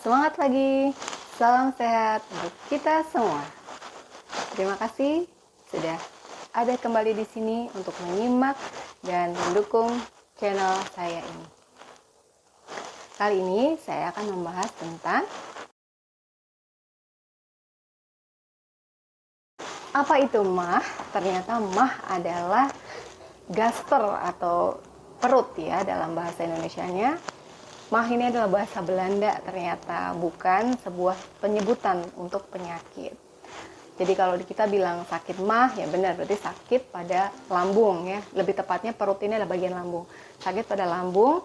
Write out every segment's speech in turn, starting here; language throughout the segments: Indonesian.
Semangat lagi, salam sehat untuk kita semua. Terima kasih sudah ada kembali di sini untuk menyimak dan mendukung channel saya ini. Kali ini saya akan membahas tentang apa itu mah. Ternyata mah adalah gaster atau perut ya dalam bahasa Indonesianya. Mah ini adalah bahasa Belanda ternyata, bukan sebuah penyebutan untuk penyakit. Jadi kalau kita bilang sakit mah, ya benar, berarti sakit pada lambung ya. Lebih tepatnya perut ini adalah bagian lambung. Sakit pada lambung.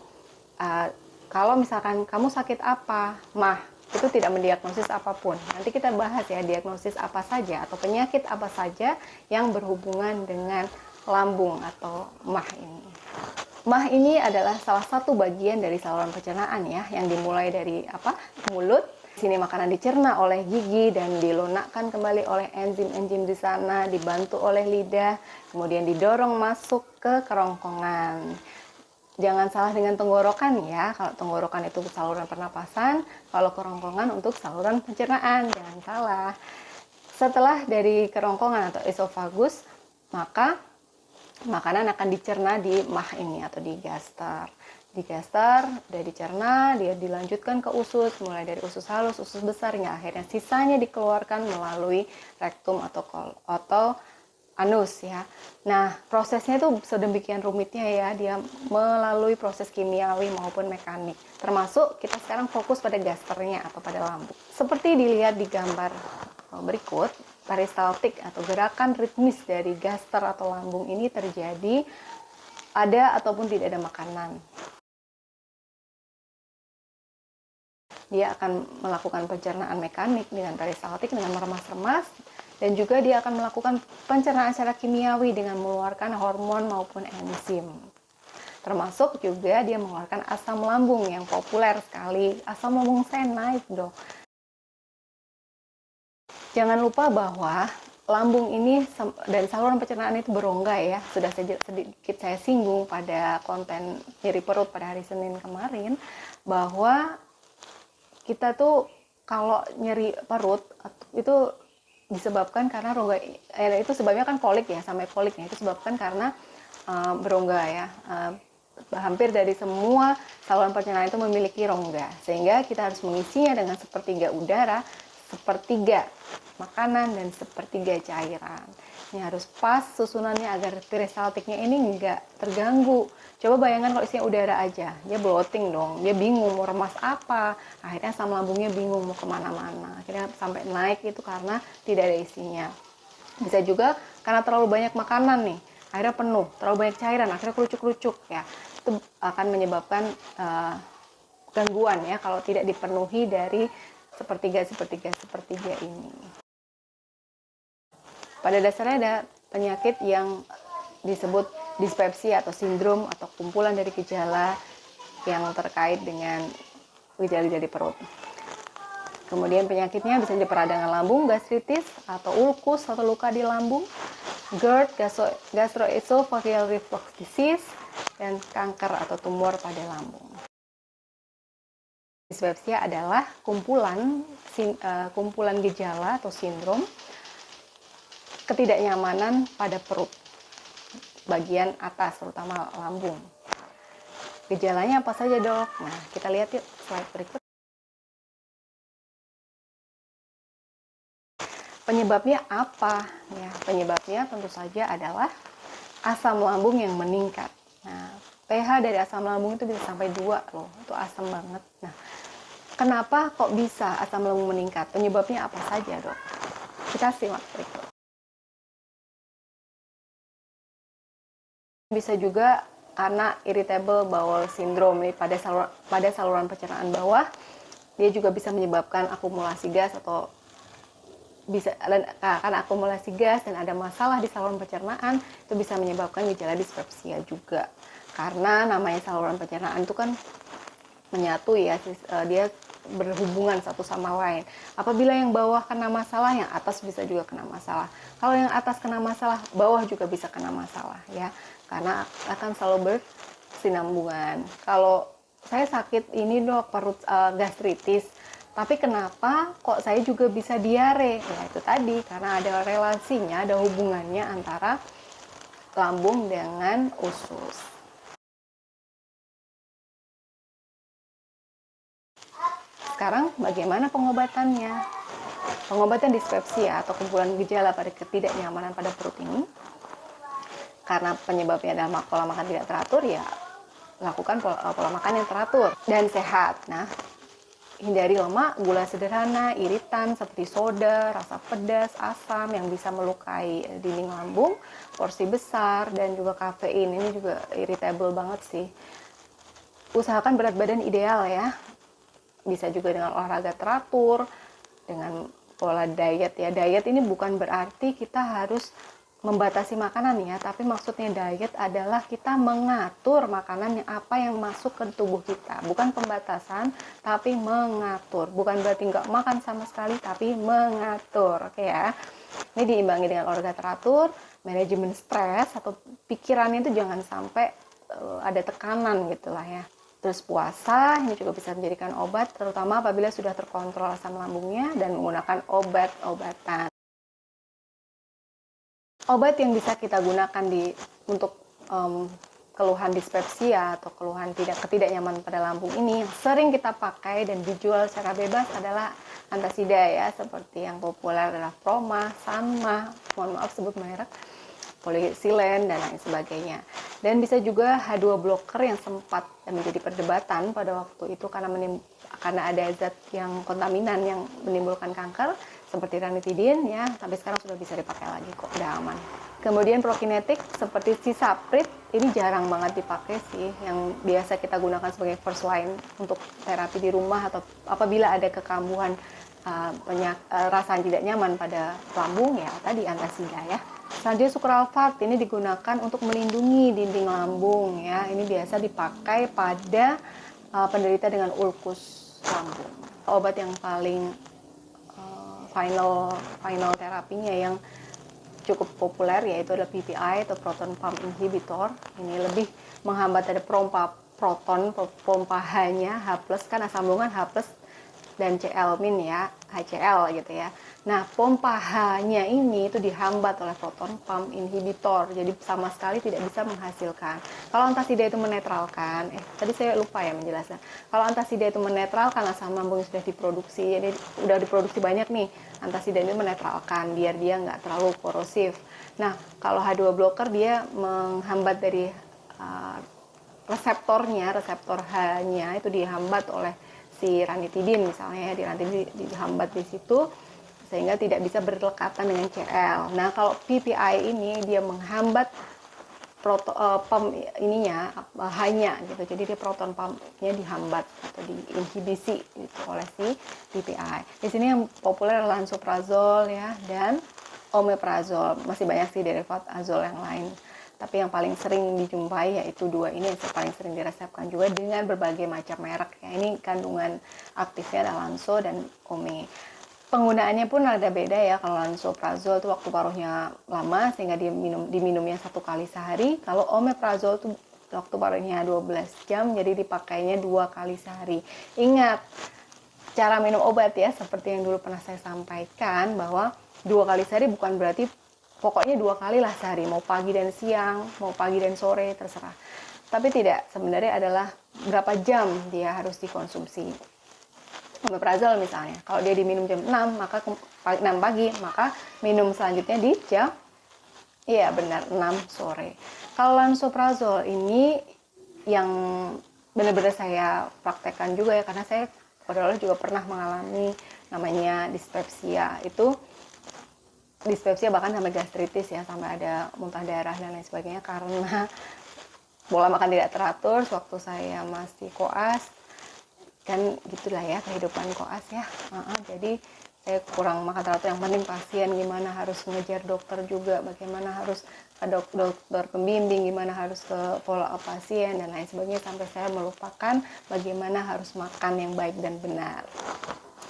Kalau misalkan kamu sakit apa, mah, itu tidak mendiagnosis apapun. Nanti kita bahas ya diagnosis apa saja atau penyakit apa saja yang berhubungan dengan lambung atau mah ini. Mah ini adalah salah satu bagian dari saluran pencernaan ya, yang dimulai dari mulut. Sini makanan dicerna oleh gigi dan dilunakkan kembali oleh enzim-enzim di sana, dibantu oleh lidah, kemudian didorong masuk ke kerongkongan. Jangan salah dengan tenggorokan ya. Kalau tenggorokan itu saluran pernapasan, kalau kerongkongan untuk saluran pencernaan, jangan salah. Setelah dari kerongkongan atau esofagus, maka makanan akan dicerna di mah ini atau di gaster. Di gaster udah dicerna, dia dilanjutkan ke usus, mulai dari usus halus, usus besar, hingga akhirnya sisanya dikeluarkan melalui rektum atau anus ya. Nah, prosesnya itu sedemikian rumitnya ya, dia melalui proses kimiawi maupun mekanik. Termasuk kita sekarang fokus pada gasternya atau pada lambung. Seperti dilihat di gambar berikut, peristaltik atau gerakan ritmis dari gaster atau lambung ini terjadi ada ataupun tidak ada makanan. Dia akan melakukan pencernaan mekanik dengan peristaltik dengan meremas-remas, dan juga dia akan melakukan pencernaan secara kimiawi dengan mengeluarkan hormon maupun enzim. Termasuk juga dia mengeluarkan asam lambung yang populer sekali. Asam lambung saya naik dong. Jangan lupa bahwa lambung ini dan saluran pencernaan itu berongga ya. Sudah sedikit saya singgung pada konten nyeri perut pada hari Senin kemarin, bahwa kita tuh kalau nyeri perut itu disebabkan karena rongga, itu sebabnya kan kolik ya, sampai koliknya itu disebabkan karena berongga ya. Hampir dari semua saluran pencernaan itu memiliki rongga, sehingga kita harus mengisinya dengan sepertiga udara, sepertiga makanan, dan sepertiga cairan. Ini harus pas susunannya agar peristaltiknya ini enggak terganggu. Coba bayangkan kalau isinya udara aja, dia bloating dong, dia bingung mau remas apa, akhirnya asam lambungnya bingung mau kemana-mana, akhirnya sampai naik itu karena tidak ada isinya. Bisa juga karena terlalu banyak makanan nih, akhirnya penuh, terlalu banyak cairan, akhirnya kerucuk-kerucuk ya. Itu akan menyebabkan gangguan ya kalau tidak dipenuhi dari sepertiga ini. Pada dasarnya ada penyakit yang disebut dispepsia atau sindrom atau kumpulan dari gejala yang terkait dengan gejala di perut. Kemudian penyakitnya bisa jadi peradangan lambung, gastritis atau ulkus atau luka di lambung, GERD, gastroesophageal reflux disease, dan kanker atau tumor pada lambung. Dispepsia adalah kumpulan gejala atau sindrom ketidaknyamanan pada perut bagian atas, terutama lambung. Gejalanya apa saja dok? Nah, kita lihat yuk slide berikut. Penyebabnya apa? Ya, penyebabnya tentu saja adalah asam lambung yang meningkat. Nah, pH dari asam lambung itu bisa sampai 2 loh, itu asam banget. Nah, kenapa kok bisa asam lambung meningkat? Penyebabnya apa saja dok? Kita simak berikut. Bisa juga karena irritable bowel syndrome pada saluran pencernaan bawah, dia juga bisa menyebabkan akumulasi gas atau karena akumulasi gas dan ada masalah di saluran pencernaan, itu bisa menyebabkan gejala dispepsia juga. Karena namanya saluran pencernaan itu kan menyatu ya, dia berhubungan satu sama lain. Apabila yang bawah kena masalah, yang atas bisa juga kena masalah. Kalau yang atas kena masalah, bawah juga bisa kena masalah ya, karena akan selalu bersinambungan. Kalau saya sakit ini dok, perut gastritis, Tapi kenapa kok saya juga bisa diare? Ya itu tadi, karena ada relasinya, ada hubungannya antara lambung dengan usus. Sekarang bagaimana pengobatannya? Pengobatan dispepsia atau kumpulan gejala pada ketidaknyamanan pada perut ini, karena penyebabnya adalah pola makan tidak teratur, ya lakukan pola makan yang teratur dan sehat. Nah, hindari lemak, gula sederhana, iritan seperti soda, rasa pedas, asam yang bisa melukai dinding lambung, porsi besar, dan juga kafein. Ini juga irritable banget sih. Usahakan berat badan ideal ya. Bisa juga dengan olahraga teratur, dengan pola diet ya. Diet ini bukan berarti kita harus membatasi makanan ya, tapi maksudnya diet adalah kita mengatur makanan yang apa yang masuk ke tubuh kita, bukan pembatasan tapi mengatur, bukan berarti nggak makan sama sekali tapi mengatur. Oke ya, ini diimbangi dengan olahraga teratur, manajemen stres atau pikirannya itu jangan sampai ada tekanan gitulah ya. Terus puasa ini juga bisa menjadikan obat, terutama apabila sudah terkontrol asam lambungnya, dan menggunakan obat-obatan. Obat yang bisa kita gunakan untuk keluhan dispepsia atau keluhan ketidaknyamanan pada lambung ini yang sering kita pakai dan dijual secara bebas adalah antasida ya, seperti yang populer adalah Proma, Sanma, mohon maaf sebut merek, polisilen dan lain sebagainya. Dan bisa juga H2 blocker yang sempat menjadi perdebatan pada waktu itu karena ada zat yang kontaminan yang menimbulkan kanker seperti ranitidin ya, tapi sekarang sudah bisa dipakai lagi kok, udah aman. Kemudian prokinetik seperti Cisapril ini jarang banget dipakai sih, yang biasa kita gunakan sebagai first line untuk terapi di rumah atau apabila ada kekambuhan rasa tidak nyaman pada lambung ya, tadi antasida ya. Selanjutnya sukralfat ini digunakan untuk melindungi dinding lambung ya, ini biasa dipakai pada penderita dengan ulkus lambung. Obat yang paling final terapinya yang cukup populer yaitu adalah PPI atau proton pump inhibitor. Ini lebih menghambat ada pompa H-nya, H+ kan asam lambungan H+ dan Cl- ya, HCl gitu ya. Nah, pompa H-nya ini itu dihambat oleh proton pump inhibitor, jadi sama sekali tidak bisa menghasilkan. Kalau antasida itu menetralkan, tadi saya lupa ya menjelaskan. Kalau antasida itu menetralkan asam lambung sudah diproduksi, jadi udah diproduksi banyak nih, antasida ini menetralkan biar dia nggak terlalu korosif. Nah, kalau H2 blocker dia menghambat dari reseptor H-nya itu dihambat oleh si ranitidin misalnya ya, dihambat di situ sehingga tidak bisa berdekatan dengan Cl. Nah, kalau PPI ini dia menghambat pump ininya H-nya gitu. Jadi dia proton pumpnya dihambat atau diinhibisi gitu oleh si PPI. Di sini yang populer adalah lansoprazol ya dan omeprazol. Masih banyak sih derivat azol yang lain. Tapi yang paling sering dijumpai yaitu dua ini yang paling sering diresepkan juga dengan berbagai macam merek ya. Ini kandungan aktifnya adalah lanso dan ome. Penggunaannya pun ada beda ya. Kalau lansoprazol itu waktu paruhnya lama sehingga diminumnya 1 kali sehari. Kalau omeprazol itu waktu paruhnya 12 jam jadi dipakainya 2 kali sehari. Ingat, cara minum obat ya seperti yang dulu pernah saya sampaikan bahwa 2 kali sehari bukan berarti pokoknya 2 kali lah sehari, mau pagi dan siang, mau pagi dan sore, terserah. Tapi tidak, sebenarnya adalah berapa jam dia harus dikonsumsi. Omeprazol misalnya, kalau dia diminum jam 6, maka 6 pagi, maka minum selanjutnya di jam, iya benar, 6 sore. Kalau lansoprazol ini yang benar-benar saya praktekkan juga ya, karena saya padahal juga pernah mengalami namanya dispepsia itu. Dispepsia bahkan sampai gastritis ya, sampai ada muntah darah dan lain sebagainya karena pola makan tidak teratur waktu saya masih koas, kan gitulah ya kehidupan koas ya. Jadi saya kurang makan teratur, yang penting pasien gimana harus mengejar dokter juga, bagaimana harus ke dokter pembimbing, gimana harus ke follow up pasien dan lain sebagainya, sampai saya melupakan bagaimana harus makan yang baik dan benar.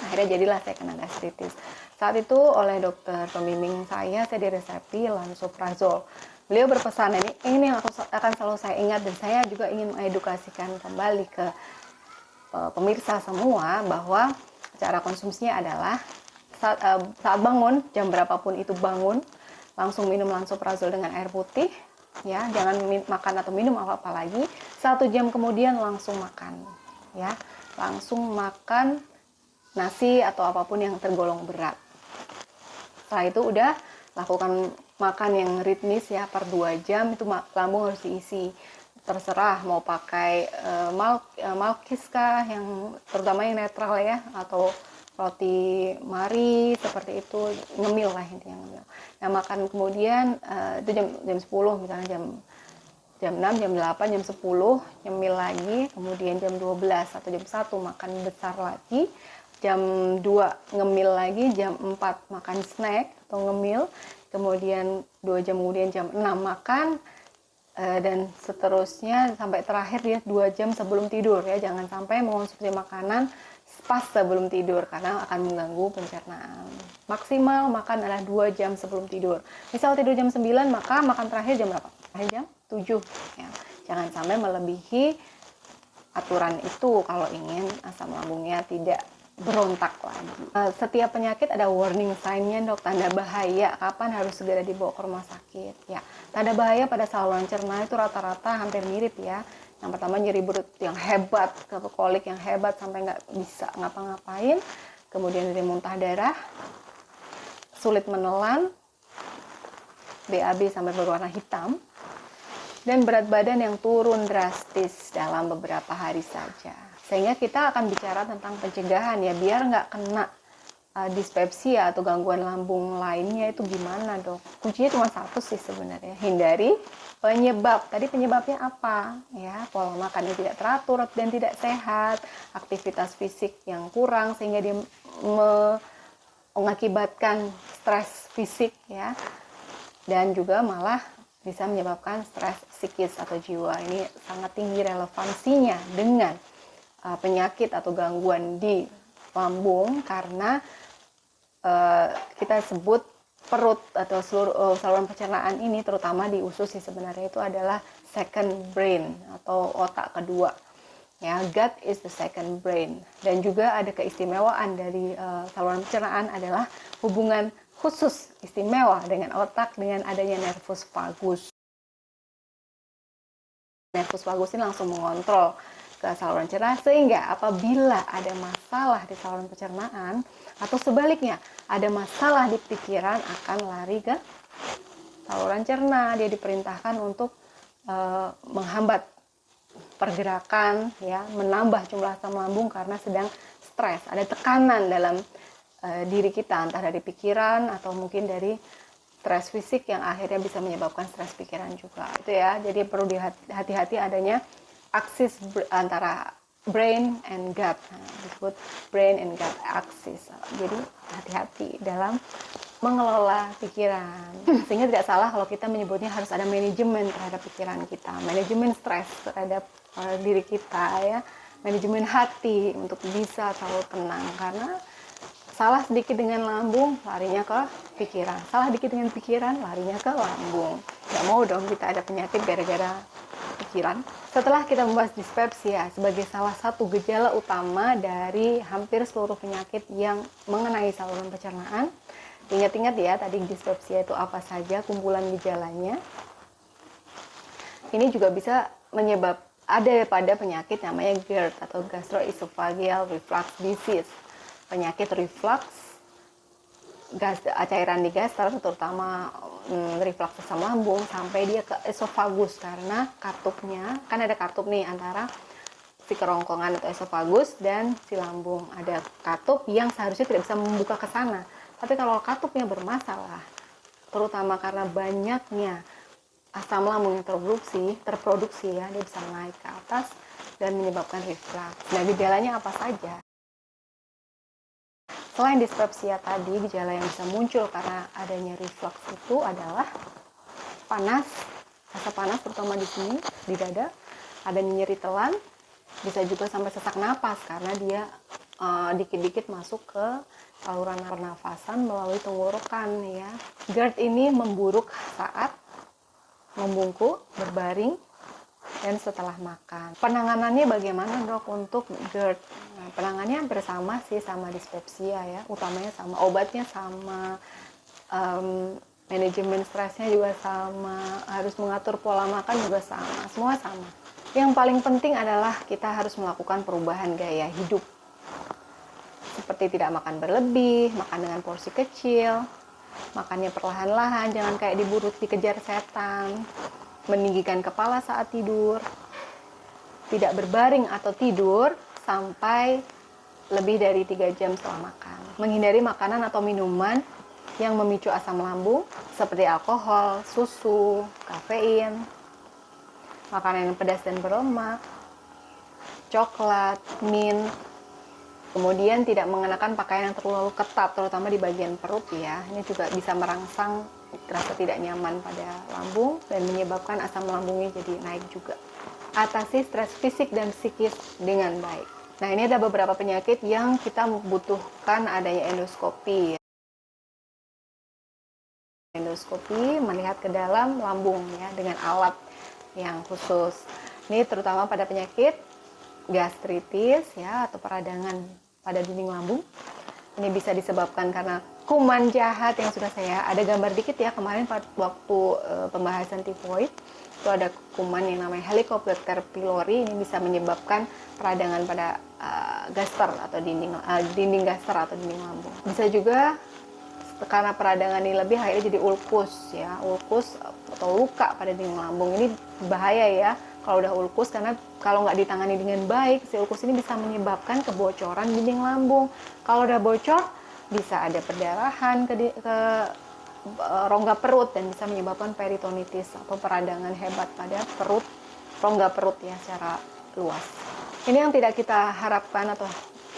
Akhirnya jadilah saya kena gastritis. Saat itu oleh dokter pembimbing saya diresepi lansoprazol. Beliau berpesan, ini yang akan selalu saya ingat, dan saya juga ingin mengedukasikan kembali ke pemirsa semua bahwa cara konsumsinya adalah saat bangun, jam berapapun itu bangun, langsung minum lansoprazol dengan air putih, ya, jangan makan atau minum apa-apa lagi. 1 jam kemudian langsung makan, ya, langsung makan nasi atau apapun yang tergolong berat. Setelah itu udah lakukan makan yang ritmis ya, per 2 jam itu lambung harus diisi. Terserah mau pakai malkis kah, yang terutama yang netral ya, atau roti mari seperti itu, ngemil lah intinya, ngemil. Nah, makan kemudian itu jam 10 misalnya, jam 6, jam 8, jam 10 nyemil lagi, kemudian jam 12 atau jam 1 makan besar lagi, jam 2 ngemil lagi, jam 4 makan snack atau ngemil, kemudian 2 jam kemudian jam 6 makan, dan seterusnya sampai terakhir dia 2 jam sebelum tidur ya. Jangan sampai mengonsumsi makanan pas sebelum tidur karena akan mengganggu pencernaan. Maksimal makan adalah 2 jam sebelum tidur. Misal tidur jam 9, maka makan terakhir jam berapa? Terakhir jam 7 ya. Jangan sampai melebihi aturan itu kalau ingin asam lambungnya tidak berontak lagi. Setiap penyakit ada warning sign-nya dok, tanda bahaya, kapan harus segera dibawa ke rumah sakit ya. Tanda bahaya pada saluran cerna itu rata-rata hampir mirip ya. Yang pertama nyeri perut yang hebat, kolik yang hebat sampai nggak bisa ngapa-ngapain, kemudian dari muntah darah, sulit menelan, BAB sampai berwarna hitam, dan berat badan yang turun drastis dalam beberapa hari saja. Sehingga kita akan bicara tentang pencegahan ya, biar nggak kena dispepsia atau gangguan lambung lainnya. Itu gimana dok? Kuncinya cuma satu sih sebenarnya, hindari penyebab. Tadi penyebabnya apa? Ya, pola makan yang tidak teratur dan tidak sehat, aktivitas fisik yang kurang sehingga dia mengakibatkan stres fisik ya, dan juga malah bisa menyebabkan stres psikis atau jiwa. Ini sangat tinggi relevansinya dengan penyakit atau gangguan di lambung karena kita sebut perut atau seluruh saluran pencernaan ini, terutama di usus sih sebenarnya, itu adalah second brain atau otak kedua ya. Gut is the second brain. Dan juga ada keistimewaan dari saluran pencernaan adalah hubungan khusus istimewa dengan otak dengan adanya nervus vagus. Nervus vagus ini langsung mengontrol ke saluran cerna, sehingga apabila ada masalah di saluran pencernaan atau sebaliknya ada masalah di pikiran akan lari ke saluran cerna. Dia diperintahkan untuk menghambat pergerakan ya, menambah jumlah asam lambung karena sedang stres, ada tekanan dalam diri kita, entah dari pikiran atau mungkin dari stres fisik yang akhirnya bisa menyebabkan stres pikiran juga. Itu ya, jadi perlu hati-hati adanya aksis antara brain and gut, disebut brain and gut axis. Jadi hati-hati dalam mengelola pikiran, sehingga tidak salah kalau kita menyebutnya harus ada manajemen terhadap pikiran kita, manajemen stres terhadap diri kita ya, manajemen hati untuk bisa selalu tenang. Karena salah sedikit dengan lambung larinya ke pikiran, salah sedikit dengan pikiran larinya ke lambung. Nggak mau dong kita ada penyakit gara-gara pikiran. Setelah kita membahas dispepsia sebagai salah satu gejala utama dari hampir seluruh penyakit yang mengenai saluran pencernaan, ingat-ingat ya tadi dispepsia itu apa saja kumpulan gejalanya. Ini juga bisa ada pada penyakit namanya GERD atau gastroesophageal reflux disease, penyakit reflux cairan di gaster, terutama reflux asam lambung sampai dia ke esofagus, karena katupnya kan ada katup nih antara si kerongkongan atau esofagus dan si lambung. Ada katup yang seharusnya tidak bisa membuka ke sana, tapi kalau katupnya bermasalah, terutama karena banyaknya asam lambung yang terproduksi ya, dia bisa naik ke atas dan menyebabkan reflux. Nah, gejalanya apa saja? Selain dispepsia tadi, gejala yang bisa muncul karena adanya reflux itu adalah panas, rasa panas terutama di sini, di dada, ada nyeri telan, bisa juga sampai sesak napas karena dia dikit-dikit masuk ke saluran pernafasan melalui tenggorokan ya. GERD ini memburuk saat membungkuk, berbaring, dan setelah makan. Penanganannya bagaimana dok untuk GERD? Nah, penanganannya bersama sih, sama dispepsia ya, utamanya sama, obatnya sama, manajemen stresnya juga sama, harus mengatur pola makan juga sama, semua sama. Yang paling penting adalah kita harus melakukan perubahan gaya hidup. Seperti tidak makan berlebih, makan dengan porsi kecil, makannya perlahan-lahan, jangan kayak diburu dikejar setan, meninggikan kepala saat tidur, tidak berbaring atau tidur sampai lebih dari 3 jam setelah makan. Menghindari makanan atau minuman yang memicu asam lambung seperti alkohol, susu, kafein, makanan yang pedas dan berlemak, coklat, mint. Kemudian tidak mengenakan pakaian yang terlalu ketat, terutama di bagian perut ya. Ini juga bisa merangsang rasa tidak nyaman pada lambung dan menyebabkan asam lambungnya jadi naik juga. Atasi stres fisik dan psikis dengan baik. Nah, ini ada beberapa penyakit yang kita membutuhkan adanya endoskopi. Endoskopi melihat ke dalam lambung ya dengan alat yang khusus. Ini terutama pada penyakit gastritis ya atau peradangan pada dinding lambung. Ini bisa disebabkan karena kuman jahat yang sudah saya ada gambar dikit ya kemarin waktu pembahasan tifoid. Itu ada kuman yang namanya Helicobacter pylori, ini bisa menyebabkan peradangan pada gaster atau dinding gaster atau dinding lambung. Bisa juga karena peradangan ini lebih akhirnya jadi ulkus ya, ulkus atau luka pada dinding lambung. Ini bahaya ya kalau udah ulkus, karena kalau nggak ditangani dengan baik, si ulkus ini bisa menyebabkan kebocoran dinding lambung. Kalau udah bocor, bisa ada perdarahan ke rongga perut dan bisa menyebabkan peritonitis atau peradangan hebat pada perut, rongga perut ya secara luas. Ini yang tidak kita harapkan atau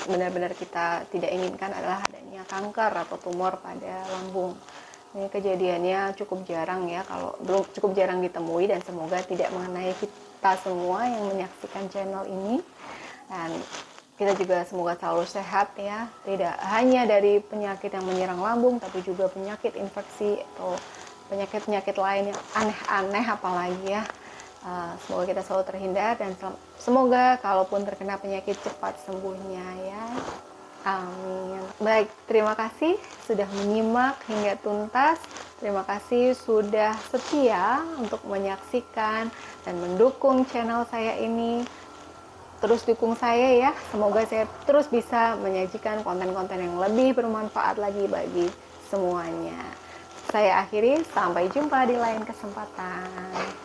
benar-benar kita tidak inginkan adalah adanya kanker atau tumor pada lambung. Ini kejadiannya cukup jarang ya, kalau belum cukup jarang ditemui, dan semoga tidak mengenai kita semua yang menyaksikan channel ini. Dan kita juga semoga selalu sehat ya, tidak hanya dari penyakit yang menyerang lambung, tapi juga penyakit infeksi atau penyakit-penyakit lain yang aneh-aneh apalagi ya. Semoga kita selalu terhindar dan semoga kalaupun terkena penyakit cepat sembuhnya ya. Amin. Baik, terima kasih sudah menyimak hingga tuntas. Terima kasih sudah setia untuk menyaksikan dan mendukung channel saya ini. Terus dukung saya ya. Semoga saya terus bisa menyajikan konten-konten yang lebih bermanfaat lagi bagi semuanya. Saya akhiri, sampai jumpa di lain kesempatan.